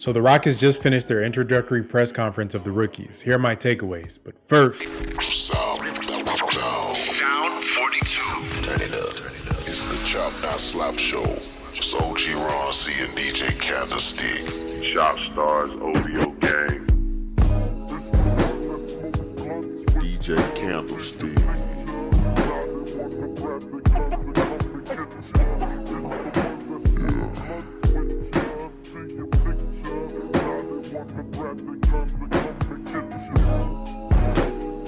So the Rockets just finished their introductory press conference of the rookies. Here are my takeaways. But first, Sound 42. Turn it up. It's the Chop Not Slap Show. It's OG Ron C and DJ Candlestick. Shop Stars OVO Gang. DJ Candlestick.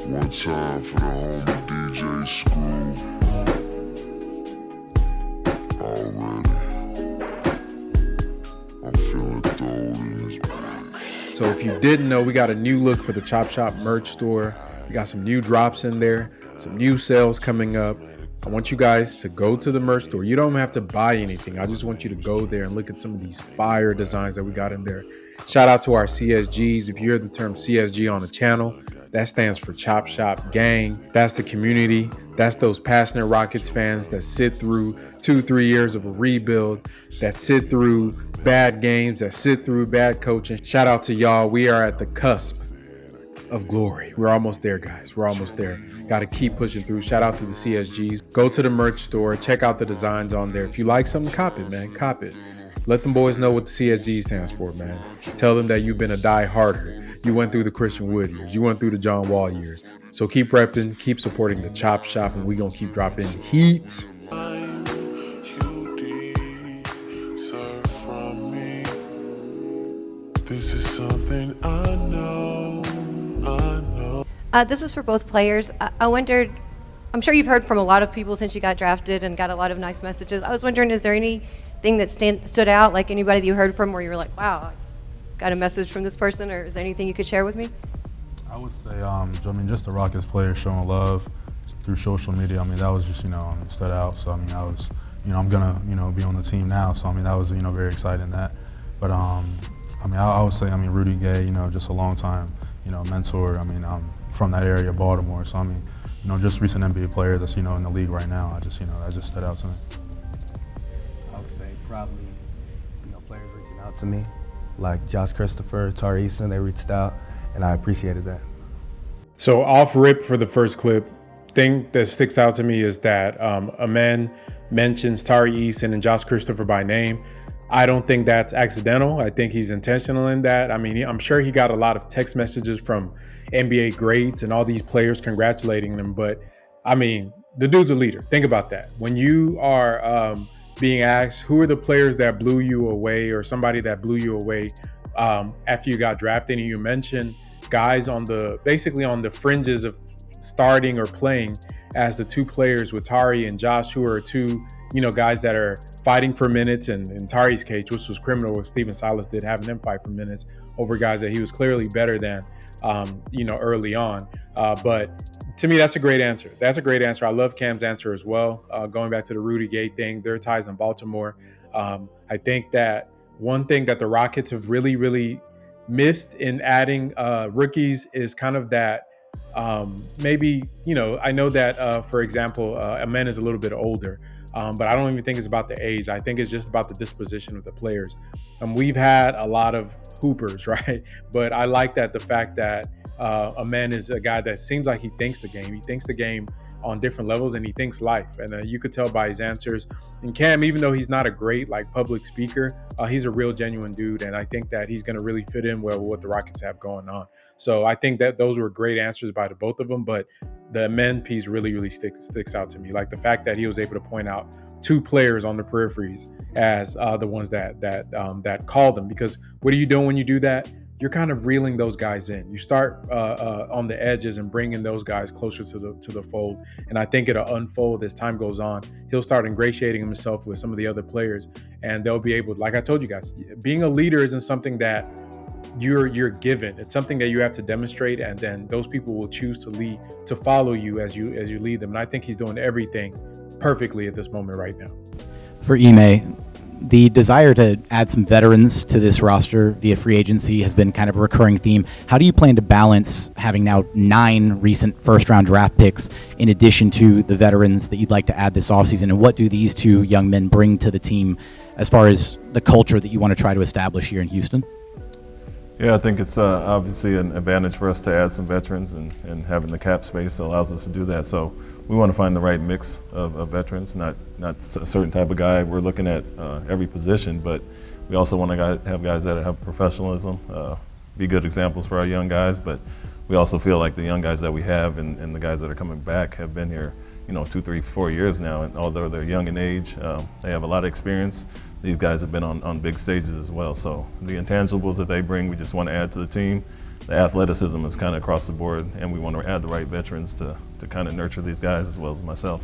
One time for the homie DJ Screw. Already. I feel it throwed in his brain. so if you didn't know, we got a new look for the Chop Shop merch store. We got some new drops in there, some new sales coming up. I want you guys to go to the merch store. You don't have to buy anything. I just want you to go there and look at some of these fire designs that we got in there. Shout out to our CSGs. If you hear the term CSG on the channel, that stands for Chop Shop Gang. That's the community. That's those passionate Rockets fans that sit through 2-3 years of a rebuild, that sit through bad games, that sit through bad coaching. Shout out to y'all. We are at the cusp of glory. We're almost there, guys. We're almost there. Got to keep pushing through. Shout out to the CSGs. Go to the merch store. Check out the designs on there. If you like something, cop it, man. Cop it. Let them boys know what the CSG stands for, man. Tell them that you've been a die-harder. You went through the Christian Wood years. You went through the John Wall years. So keep repping, keep supporting the Chop Shop, and we're going to keep dropping heat. This is something I know. This is for both players. I wondered, I'm sure you've heard from a lot of people since you got drafted and got a lot of nice messages. I was wondering, is there anything that stood out, like anybody that you heard from where you were like, wow, I got a message from this person, or is there anything you could share with me? I would say, just the Rockets players showing love through social media. That was just, stood out. So, I was, I'm gonna, be on the team now. So, that was, very exciting that. But, I would say, Rudy Gay, just a long time, mentor. I'm from that area, Baltimore. So, just recent NBA player that's, in the league right now. That just stood out to me. I would say probably, players reaching out to me, like Josh Christopher, Tari, Eason, they reached out, and I appreciated that. So off rip for the first clip, thing that sticks out to me is that a man mentions Tari Eason and Josh Christopher by name. I don't think that's accidental. I think he's intentional in that. I'm sure he got a lot of text messages from NBA greats and all these players congratulating them. But the dude's a leader. Think about that. When you are being asked who are the players that blew you away, or somebody that blew you away after you got drafted, and you mention guys basically on the fringes of starting or playing as the two players with Tari and Josh, who are two guys that are fighting for minutes, and in Tari's case, which was criminal what Stephen Silas did, having them fight for minutes over guys that he was clearly better than early on. But to me, that's a great answer. That's a great answer. I love Cam's answer as well. Going back to the Rudy Gay thing, their ties in Baltimore. I think that one thing that the Rockets have really, really missed in adding rookies is kind of that maybe, I know that, for example, Amen is a little bit older, but I don't even think it's about the age. I think it's just about the disposition of the players. We've had a lot of hoopers, right? But I like that the fact that Amen is a guy that seems like he thinks the game. He thinks the game on different levels, and he thinks life. And you could tell by his answers. And Cam, even though he's not a great public speaker, he's a real genuine dude. And I think that he's going to really fit in well with what the Rockets have going on. So I think that those were great answers by the both of them. But the men piece really, really sticks out to me. Like the fact that he was able to point out two players on the peripheries as the ones that called them. Because what are you doing when you do that? You're kind of reeling those guys in. You start on the edges and bringing those guys closer to the fold. And I think it'll unfold as time goes on. He'll start ingratiating himself with some of the other players, and they'll be able, like I told you guys, being a leader isn't something that you're given. It's something that you have to demonstrate, and then those people will choose to follow you as you lead them. And I think he's doing everything perfectly at this moment right now. For Ime, the desire to add some veterans to this roster via free agency has been kind of a recurring theme. How do you plan to balance having now 9 recent first-round draft picks in addition to the veterans that you'd like to add this offseason? And what do these two young men bring to the team as far as the culture that you want to try to establish here in Houston? Yeah, I think it's obviously an advantage for us to add some veterans, and having the cap space allows us to do that. So we want to find the right mix of veterans, not a certain type of guy. We're looking at every position, but we also want to have guys that have professionalism, be good examples for our young guys. But we also feel like the young guys that we have and the guys that are coming back have been here, 2, 3, 4 years now, and although they're young in age, they have a lot of experience. These guys have been on big stages as well. So the intangibles that they bring, we just want to add to the team. The athleticism is kind of across the board, and we want to add the right veterans to kind of nurture these guys as well as myself.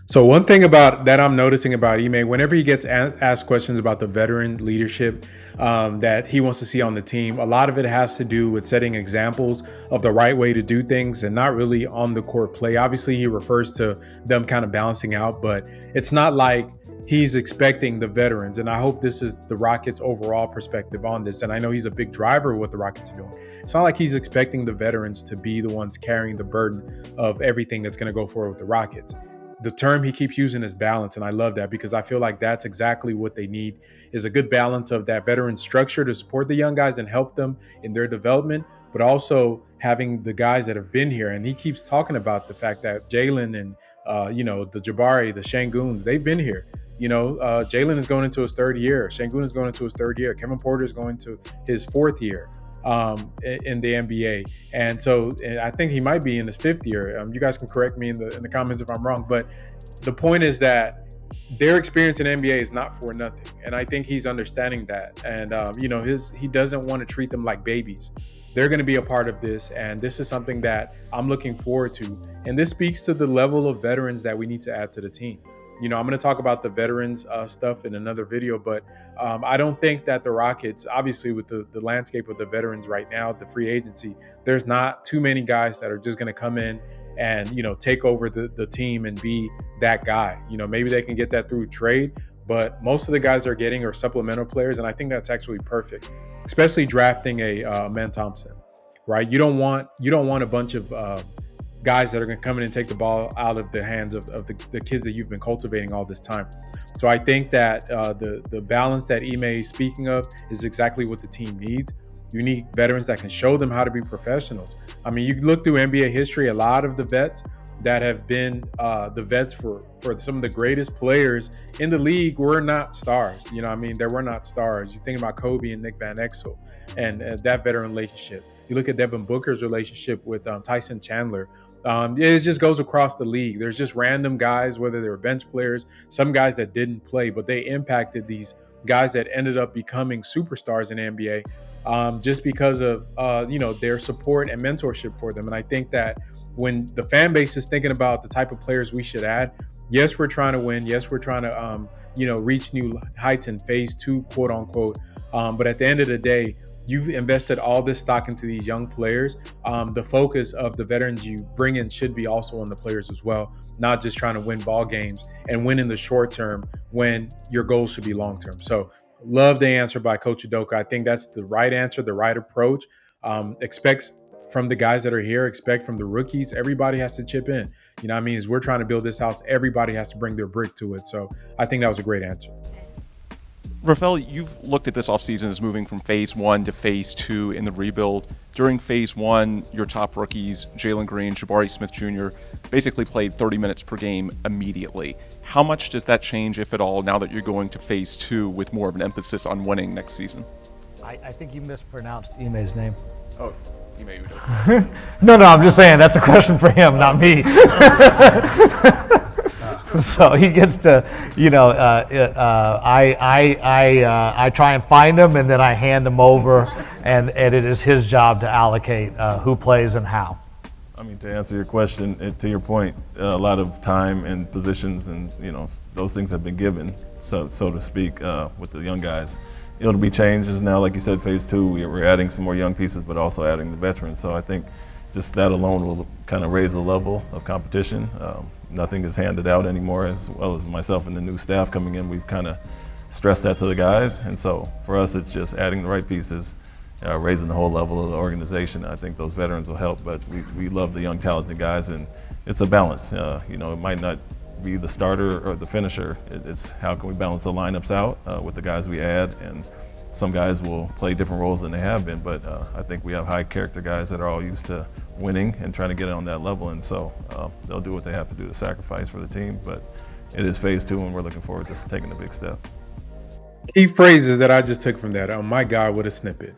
So one thing about that I'm noticing about Ime, whenever he gets asked questions about the veteran leadership that he wants to see on the team, a lot of it has to do with setting examples of the right way to do things and not really on the court play. Obviously, he refers to them kind of balancing out, but it's not like he's expecting the veterans. And I hope this is the Rockets' overall perspective on this. And I know he's a big driver of what the Rockets are doing. It's not like he's expecting the veterans to be the ones carrying the burden of everything that's going to go forward with the Rockets. The term he keeps using is balance, and I love that because I feel like that's exactly what they need, is a good balance of that veteran structure to support the young guys and help them in their development, but also having the guys that have been here. And he keeps talking about the fact that Jalen and the Jabari, the Senguns, they've been here. Jalen is going into his third year. Sengun is going into his third year. Kevin Porter is going to his fourth year in the NBA. And I think he might be in his fifth year. You guys can correct me in the comments if I'm wrong. But the point is that their experience in NBA is not for nothing. And I think he's understanding that. And, he doesn't want to treat them like babies. They're going to be a part of this. And this is something that I'm looking forward to. And this speaks to the level of veterans that we need to add to the team. I'm going to talk about the veterans stuff in another video, but I don't think that the Rockets, obviously with the landscape of the veterans right now, the free agency, there's not too many guys that are just going to come in and, take over the team and be that guy. Maybe they can get that through trade, but most of the guys they're getting are supplemental players, and I think that's actually perfect, especially drafting a Thompson, right? You don't want a bunch of guys that are going to come in and take the ball out of the hands of the kids that you've been cultivating all this time. So I think that the balance that Ime is speaking of is exactly what the team needs. You need veterans that can show them how to be professionals. I mean, you look through NBA history, a lot of the vets that have been the vets for some of the greatest players in the league were not stars. They were not stars. You think about Kobe and Nick Van Exel and that veteran relationship. You look at Devin Booker's relationship with Tyson Chandler. It just goes across the league. There's just random guys, whether they were bench players, some guys that didn't play, but they impacted these guys that ended up becoming superstars in the NBA just because of their support and mentorship for them. And I think that when the fan base is thinking about the type of players we should add, yes, we're trying to win. Yes, we're trying to reach new heights in phase 2, quote unquote. But at the end of the day, you've invested all this stock into these young players. The focus of the veterans you bring in should be also on the players as well, not just trying to win ball games and win in the short term when your goals should be long term. So love the answer by Coach Udoka. I think that's the right answer, the right approach. Expect from the guys that are here, expect from the rookies, everybody has to chip in. As we're trying to build this house, everybody has to bring their brick to it. So I think that was a great answer. Rafael, you've looked at this offseason as moving from phase 1 to phase 2 in the rebuild. During phase 1, your top rookies, Jalen Green, Jabari Smith Jr., basically played 30 minutes per game immediately. How much does that change, if at all, now that you're going to phase 2 with more of an emphasis on winning next season? I think you mispronounced Ime's name. Oh, Ime Udoka. No, I'm just saying that's a question for him, not me. So he gets to, I try and find him, and then I hand him over, and it is his job to allocate who plays and how. To answer your question, to your point, a lot of time and positions and, those things have been given, so to speak, with the young guys. It'll be changes now, like you said, phase 2, we're adding some more young pieces, but also adding the veterans. So I think just that alone will kind of raise the level of competition. Nothing is handed out anymore, as well as myself and the new staff coming in. We've kind of stressed that to the guys. And so for us, it's just adding the right pieces, raising the whole level of the organization. I think those veterans will help, but we love the young, talented guys, and it's a balance. It might not be the starter or the finisher. It's how can we balance the lineups out with the guys we add, and some guys will play different roles than they have been, but I think we have high character guys that are all used to winning and trying to get on that level, and so they'll do what they have to do to sacrifice for the team. But it is phase 2, and we're looking forward to taking a big step. Key phrases that I just took from that. Oh my God, what a snippet.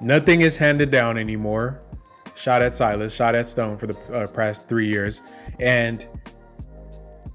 Nothing is handed down anymore. Shot at Silas, shot at Stone for the past 3 years. And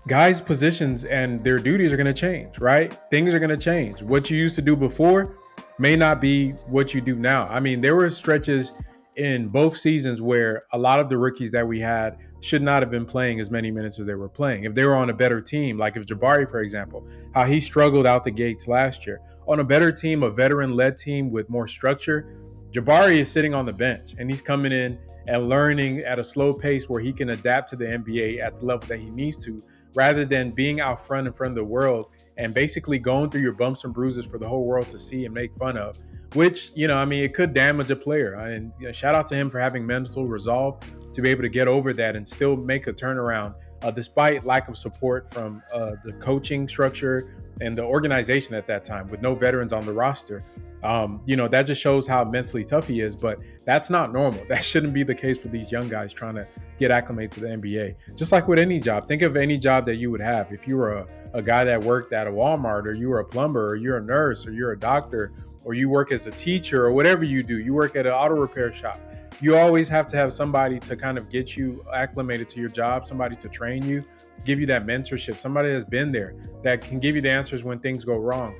guys' positions and their duties are going to change, right? Things are going to change. What you used to do before may not be what you do now. I mean, there were stretches in both seasons where a lot of the rookies that we had should not have been playing as many minutes as they were playing. If they were on a better team, like if Jabari, for example, how he struggled out the gates last year. On a better team, a veteran-led team with more structure, Jabari is sitting on the bench and he's coming in and learning at a slow pace where he can adapt to the NBA at the level that he needs to, rather than being out front in front of the world and basically going through your bumps and bruises for the whole world to see and make fun of, which, it could damage a player. And shout out to him for having mental resolve to be able to get over that and still make a turnaround despite lack of support from the coaching structure and the organization at that time with no veterans on the roster. That just shows how mentally tough he is, but that's not normal. That shouldn't be the case for these young guys trying to get acclimated to the NBA. Just like with any job, think of any job that you would have. If you were a guy that worked at a Walmart, or you were a plumber, or you're a nurse, or you're a doctor, or you work as a teacher, or whatever you do, you work at an auto repair shop. You always have to have somebody to kind of get you acclimated to your job, somebody to train you, give you that mentorship, somebody that's been there that can give you the answers when things go wrong.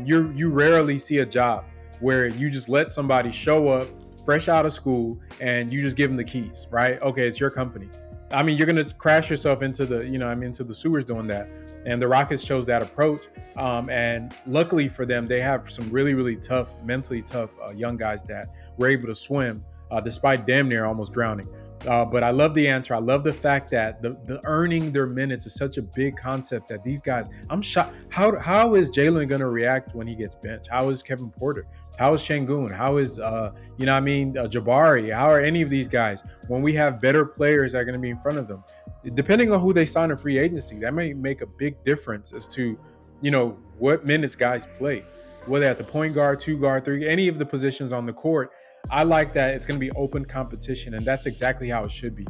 You rarely see a job where you just let somebody show up fresh out of school and you just give them the keys, right? Okay, it's your company. I mean, you're going to crash yourself into the sewers doing that. And the Rockets chose that approach. And luckily for them, they have some really, really tough, mentally tough young guys that were able to swim despite damn near almost drowning. But I love the answer. I love the fact that the earning their minutes is such a big concept that these guys, I'm shocked. How is Jalen going to react when he gets benched? How is Kevin Porter? How is Sengun? How is, Jabari? How are any of these guys when we have better players that are going to be in front of them? Depending on who they sign in free agency, that may make a big difference as to, what minutes guys play, whether at the point guard, 2 guard, 3, any of the positions on the court. I like that it's going to be open competition, and that's exactly how it should be.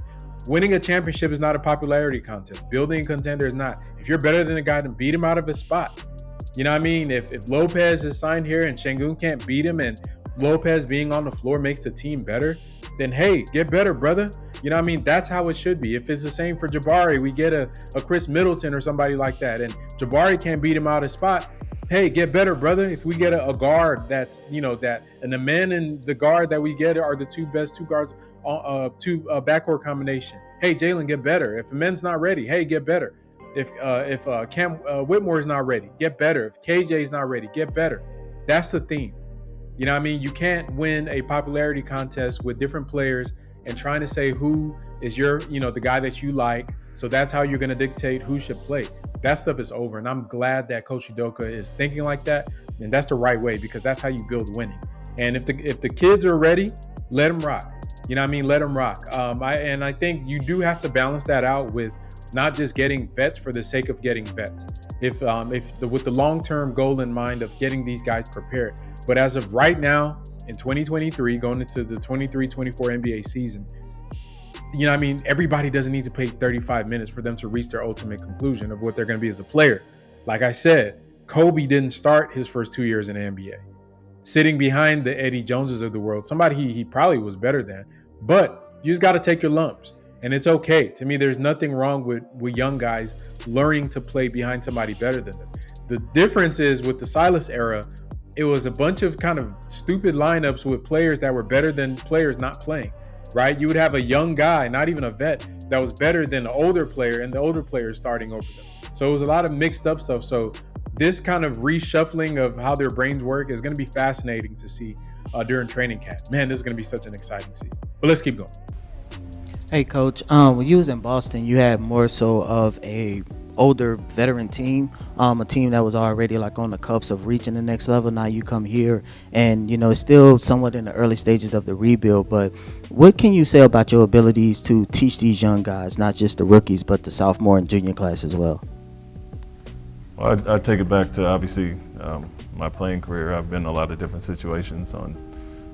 Winning a championship is not a popularity contest. Building a contender is not. If you're better than a guy, then beat him out of his spot. You know what I mean? If Lopez is signed here and Sengun can't beat him, and Lopez being on the floor makes the team better, then hey, get better, brother. You know what I mean? That's how it should be. If it's the same for Jabari, we get a Chris Middleton or somebody like that, and Jabari can't beat him out of his spot, hey, get better, brother. If we get a guard that's, that, and the men and the guard that we get are the two best two guards, backcourt combination. Hey, Jalen, get better. If a men's not ready, hey, get better. If Whitmore is not ready, get better. If KJ is not ready, get better. That's the theme. You know what I mean? You can't win a popularity contest with different players and trying to say who is your, the guy that you like. So that's how you're going to dictate who should play. That stuff is over. And I'm glad that Coach Udoka is thinking like that. And that's the right way, because that's how you build winning. And if the kids are ready, let them rock. You know what I mean? Let them rock. I think you do have to balance that out with not just getting vets for the sake of getting vets. With the long-term goal in mind of getting these guys prepared. But as of right now, in 2023, going into the 23-24 NBA season, you know what I mean? Everybody doesn't need to play 35 minutes for them to reach their ultimate conclusion of what they're going to be as a player. Like I said, Kobe didn't start his first 2 years in the NBA. Sitting behind the Eddie Joneses of the world, somebody he probably was better than. But you just got to take your lumps. And it's okay. To me, there's nothing wrong with young guys learning to play behind somebody better than them. The difference is with the Silas era, it was a bunch of kind of stupid lineups with players that were better than players not playing. Right? You would have a young guy, not even a vet, that was better than the older player, and the older player is starting over them. So it was a lot of mixed up stuff. So this kind of reshuffling of how their brains work is going to be fascinating to see during training camp. Man, this is going to be such an exciting season. But let's keep going. Hey, Coach, when you was in Boston, you had more so of a older veteran team, a team that was already like on the cusp of reaching the next level. Now you come here and, it's still somewhat in the early stages of the rebuild, but what can you say about your abilities to teach these young guys, not just the rookies, but the sophomore and junior class as well? Well, I take it back to obviously my playing career. I've been in a lot of different situations on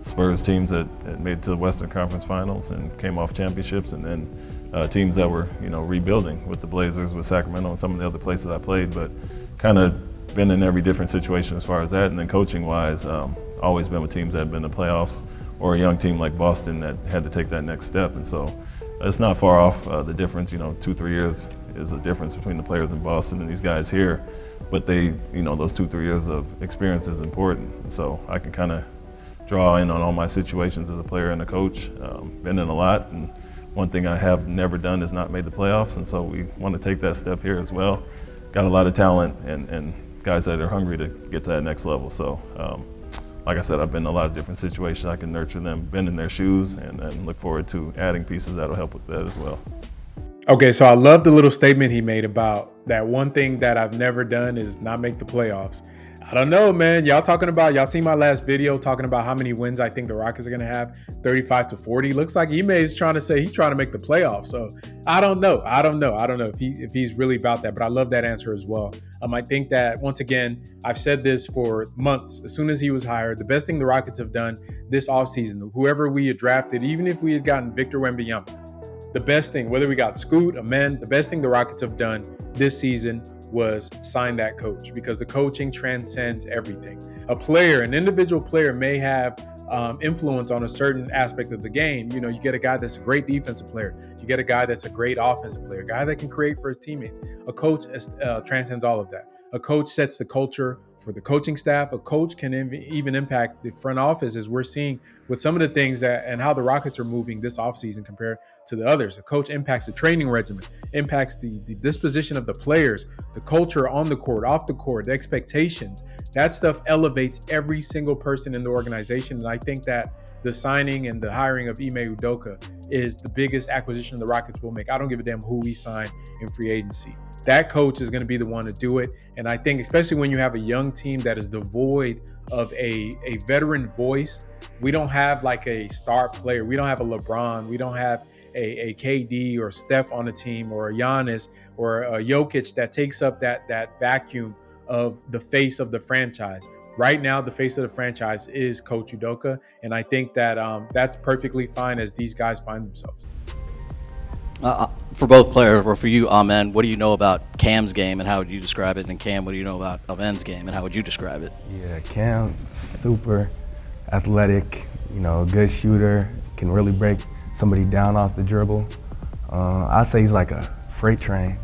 Spurs teams that made it to the Western Conference Finals and came off championships, and then teams that were, rebuilding with the Blazers, with Sacramento, and some of the other places I played. But kind of been in every different situation as far as that. And then coaching-wise, always been with teams that have been in the playoffs, or a young team like Boston that had to take that next step. And so it's not far off the difference. 2-3 years is a difference between the players in Boston and these guys here. But they, those 2-3 years of experience is important. And so I can kind of draw in on all my situations as a player and a coach. Been in a lot, and one thing I have never done is not made the playoffs, and so we want to take that step here as well. Got a lot of talent and guys that are hungry to get to that next level. So like I said, I've been in a lot of different situations. I can nurture them, bend in their shoes, and look forward to adding pieces that'll help with that as well. Okay, so I love the little statement he made about that one thing that I've never done is not make the playoffs. I don't know, man. Y'all seen my last video talking about how many wins I think the Rockets are going to have, 35-40. Looks like Ime is trying to say he's trying to make the playoffs. So I don't know if he's really about that, but I love that answer as well. I think that, once again, I've said this for months. As soon as he was hired, the best thing the Rockets have done this offseason, whoever we had drafted, even if we had gotten Victor Wembanyama, the best thing, whether we got Scoot, Amen, the best thing the Rockets have done this season was sign that coach, because the coaching transcends everything. An individual player may have influence on a certain aspect of the game. You get a guy that's a great defensive player. You get a guy that's a great offensive player, a guy that can create for his teammates. A coach transcends all of that. A coach sets the culture for the coaching staff. A coach can even impact the front office, as we're seeing with some of the things and how the Rockets are moving this offseason compared to the others. A coach impacts the training regimen, impacts the disposition of the players, the culture on the court, off the court, the expectations. That stuff elevates every single person in the organization. And I think that the signing and the hiring of Ime Udoka is the biggest acquisition the Rockets will make. I don't give a damn who we sign in free agency. That coach is going to be the one to do it. And I think, especially when you have a young team that is devoid of a veteran voice, we don't have like a star player. We don't have a LeBron. We don't have a KD or Steph on the team, or a Giannis or a Jokic that takes up that vacuum of the face of the franchise. Right now, the face of the franchise is Coach Udoka, and I think that that's perfectly fine as these guys find themselves. For both players, or for you, Amen, what do you know about Cam's game and how would you describe it? And Cam, what do you know about Amen's game and how would you describe it? Yeah, Cam, super athletic, good shooter, can really break somebody down off the dribble. I say he's like a freight train,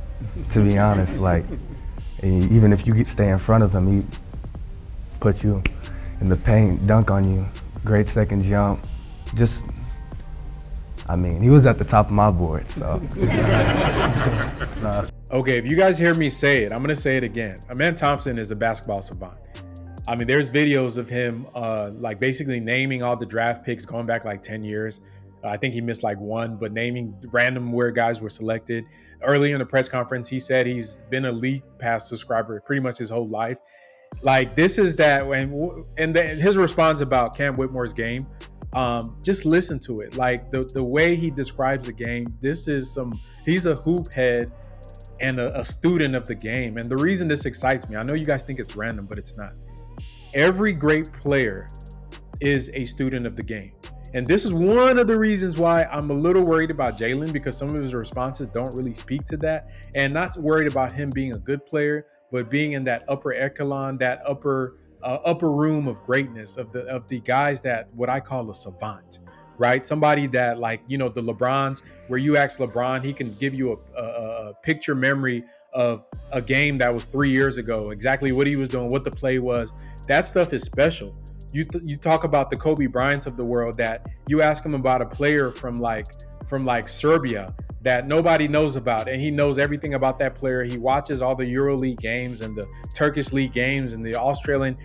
to be honest. Like, even if you stay in front of him, he put you in the paint, dunk on you, great second jump. He was at the top of my board, so. Okay, if you guys hear me say it, I'm going to say it again. Amen Thompson is a basketball savant. There's videos of him basically naming all the draft picks going back like 10 years. I think he missed like one, but naming random where guys were selected. Early in the press conference, he said he's been a League Pass subscriber pretty much his whole life. Like, this is that, and his response about Cam Whitmore's game, just listen to it. Like, the way he describes the game, he's a hoop head and a student of the game. And the reason this excites me, I know you guys think it's random, but it's not. Every great player is a student of the game. And this is one of the reasons why I'm a little worried about Jalen, because some of his responses don't really speak to that. And not worried about him being a good player, but being in that upper echelon, that upper room of greatness of the guys that what I call a savant, right? Somebody that, like, the LeBrons, where you ask LeBron, he can give you a picture memory of a game that was 3 years ago, exactly what he was doing, what the play was. That stuff is special. You talk about the Kobe Bryants of the world, that you ask him about a player from Serbia that nobody knows about, and he knows everything about that player. He watches all the EuroLeague games and the Turkish League games and the Australian,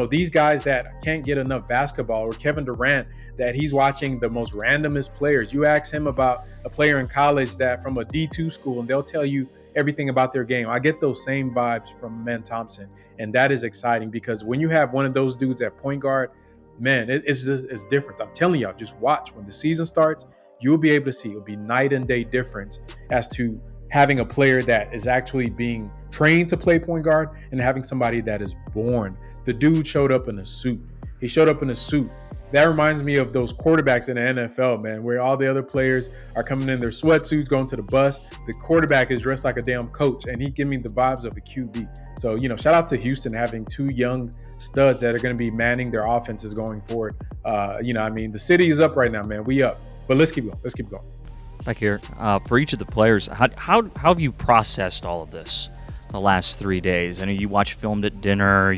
these guys that can't get enough basketball, or Kevin Durant, that he's watching the most randomest players. You ask him about a player in college that from a D2 school, and they'll tell you everything about their game. I get those same vibes from Amen Thompson, and that is exciting, because when you have one of those dudes at point guard, man, it's different. I'm telling y'all, just watch. When the season starts, you'll be able to see. It'll be night and day difference as to having a player that is actually being trained to play point guard and having somebody that is born. The dude showed up in a suit. He showed up in a suit. That reminds me of those quarterbacks in the NFL, man, where all the other players are coming in their sweatsuits, going to the bus. The quarterback is dressed like a damn coach, and he gave me the vibes of a QB. So, shout out to Houston having two young studs that are going to be manning their offenses going forward. The city is up right now, man. We up. But let's keep going. Let's keep going. Back here, for each of the players, how have you processed all of this the last 3 days? I know you watch filmed at dinner.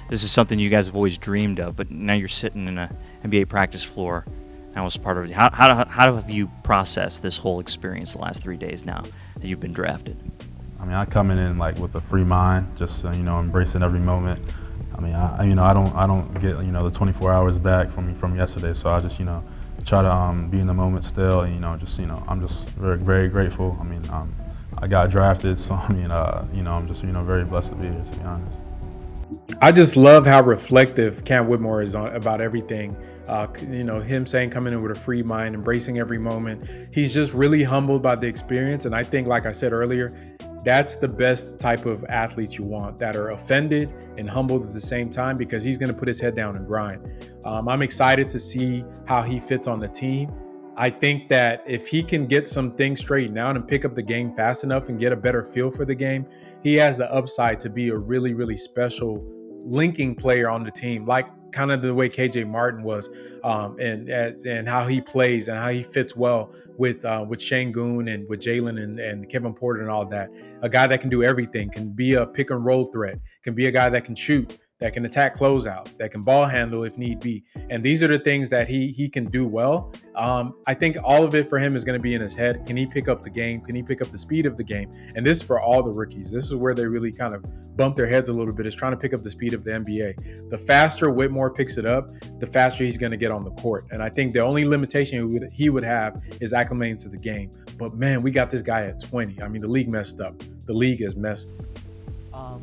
This is something you guys have always dreamed of, but now you're sitting in a NBA practice floor. That was part of it. How have you processed this whole experience the last 3 days now that you've been drafted? I mean, I come in like with a free mind, just embracing every moment. I mean, I don't get the 24 hours back from yesterday, so I just try to be in the moment still. And, I'm just very, very grateful. I mean, I got drafted, so I mean, I'm just very blessed to be here, to be honest. I just love how reflective Cam Whitmore is about everything. Him saying coming in with a free mind, embracing every moment. He's just really humbled by the experience. And I think, like I said earlier, that's the best type of athletes you want, that are offended and humbled at the same time, because he's going to put his head down and grind. I'm excited to see how he fits on the team. I think that if he can get some things straightened out and pick up the game fast enough and get a better feel for the game, he has the upside to be a really, really special linking player on the team, like kind of the way KJ Martin was, and how he plays and how he fits well with Sengun and with Jalen and Kevin Porter and all that. A guy that can do everything, can be a pick and roll threat, can be a guy that can shoot, that can attack closeouts, that can ball handle if need be. And these are the things that he can do well. I think all of it for him is going to be in his head. Can he pick up the game? Can he pick up the speed of the game? And this is for all the rookies. This is where they really kind of bump their heads a little bit, is trying to pick up the speed of the NBA. The faster Whitmore picks it up, the faster he's going to get on the court. And I think the only limitation he would have is acclimating to the game. But man, we got this guy at 20. I mean, the league messed up. The league is messed up.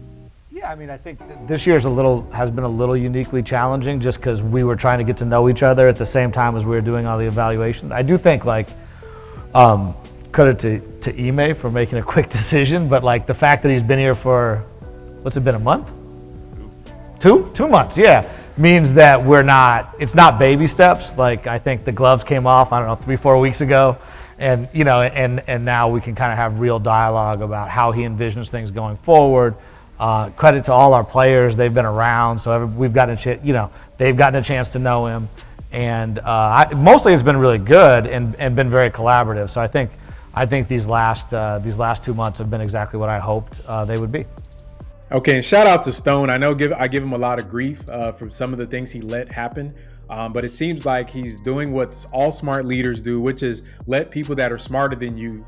Yeah, I mean, I think this year's has been a little uniquely challenging, just because we were trying to get to know each other at the same time as we were doing all the evaluations. I do think credit to Ime for making a quick decision, but the fact that he's been here for, what's it been, a month? 2 months, yeah, means that it's not baby steps. I think the gloves came off, 3-4 weeks ago, and and now we can kind of have real dialogue about how he envisions things going forward. Credit to all our players; they've been around, so we've gotten they've gotten a chance to know him, and mostly it's been really good and been very collaborative. So I think these last 2 months have been exactly what I hoped they would be. Okay, and shout out to Stone. I know I give him a lot of grief for some of the things he let happen, but it seems like he's doing what all smart leaders do, which is let people that are smarter than you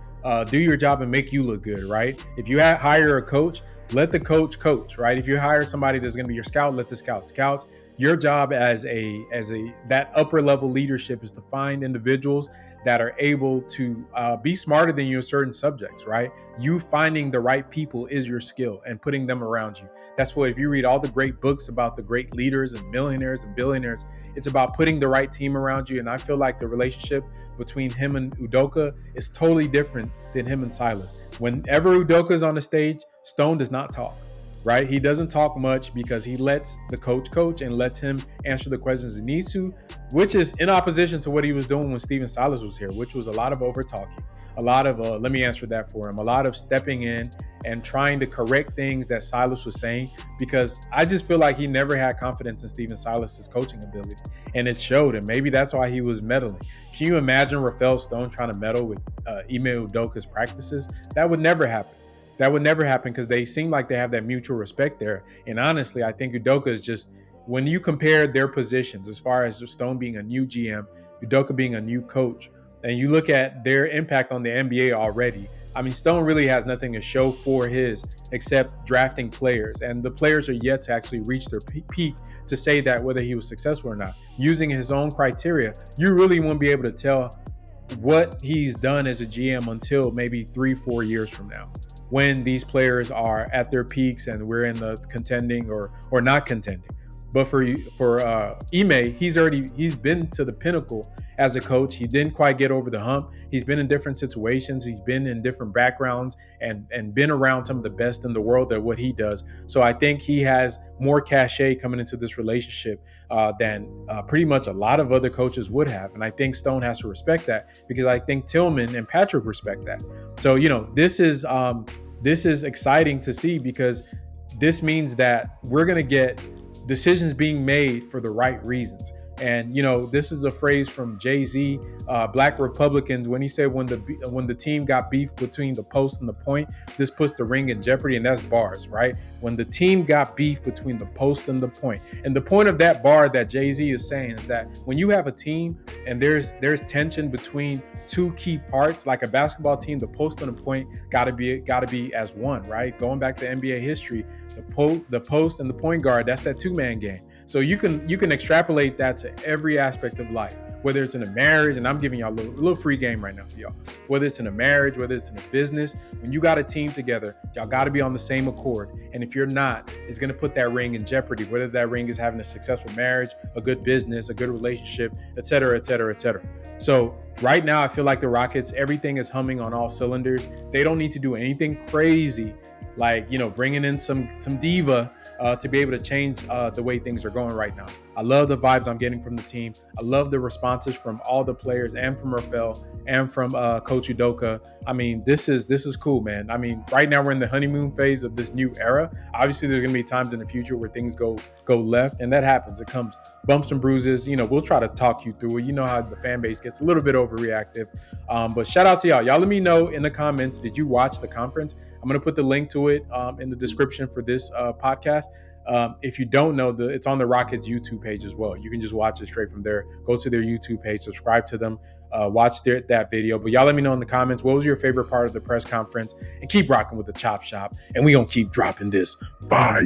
do your job and make you look good, right? If you hire a coach, let the coach, right? If you hire somebody that's going to be your scout, let the scout scout. Your job as that upper level leadership is to find individuals that are able to be smarter than you in certain subjects, right? You finding the right people is your skill, and putting them around you. That's what, if you read all the great books about the great leaders and millionaires and billionaires, it's about putting the right team around you. And I feel like the relationship between him and Udoka is totally different than him and Silas. Whenever Udoka is on the stage, Stone does not talk, right? He doesn't talk much because he lets the coach and lets him answer the questions he needs to, which is in opposition to what he was doing when Steven Silas was here, which was a lot of over talking, a lot of let me answer that for him, a lot of stepping in and trying to correct things that Silas was saying, because I just feel like he never had confidence in Steven Silas's coaching ability, and it showed. And maybe that's why he was meddling. Can you imagine Rafael Stone trying to meddle with Ime Udoka's practices? That would never happen. That would never happen, because they seem like they have that mutual respect there. And honestly, I think Udoka is just, when you compare their positions, as far as Stone being a new GM, Udoka being a new coach, and you look at their impact on the NBA already, I mean, Stone really has nothing to show for his except drafting players. And the players are yet to actually reach their peak to say that whether he was successful or not. Using his own criteria, you really won't be able to tell what he's done as a GM until maybe 3-4 years from now, when these players are at their peaks and we're in the contending or not contending. But for Ime, he's been to the pinnacle, as a coach. He didn't quite get over the hump. He's been in different situations. He's been in different backgrounds and been around some of the best in the world at what he does. So I think he has more cachet coming into this relationship than pretty much a lot of other coaches would have. And I think Stone has to respect that, because I think Tillman and Patrick respect that. So, this is exciting to see, because this means that we're going to get decisions being made for the right reasons. And, this is a phrase from Jay-Z, Black Republicans, when he said when the team got beef between the post and the point, this puts the ring in jeopardy. And that's bars, right? When the team got beef between the post and the point. And the point of that bar that Jay-Z is saying is that when you have a team and there's tension between two key parts, like a basketball team, the post and the point gotta be as one, right? Going back to NBA history, the post and the point guard, that's that two-man game. So you can extrapolate that to every aspect of life, whether it's in a marriage, and I'm giving y'all a little free game right now for y'all. Whether it's in a marriage, whether it's in a business, when you got a team together, y'all got to be on the same accord. And if you're not, it's going to put that ring in jeopardy, whether that ring is having a successful marriage, a good business, a good relationship, et cetera, et cetera, et cetera. So right now, I feel like the Rockets, everything is humming on all cylinders. They don't need to do anything crazy, like, bringing in some diva to be able to change the way things are going right now. I love the vibes I'm getting from the team. I love the responses from all the players and from Rafael and from Coach Udoka. I mean, this is cool, man. I mean, right now we're in the honeymoon phase of this new era. Obviously, there's going to be times in the future where things go left, and that happens. It comes bumps and bruises. We'll try to talk you through it. You know how the fan base gets a little bit overreactive. But shout out to y'all. Y'all let me know in the comments, did you watch the conference? I'm going to put the link to it in the description for this podcast. If you don't know, it's on the Rockets YouTube page as well. You can just watch it straight from there. Go to their YouTube page, subscribe to them, watch that video. But y'all let me know in the comments, what was your favorite part of the press conference? And keep rocking with the Chop Shop. And we going to keep dropping this fire.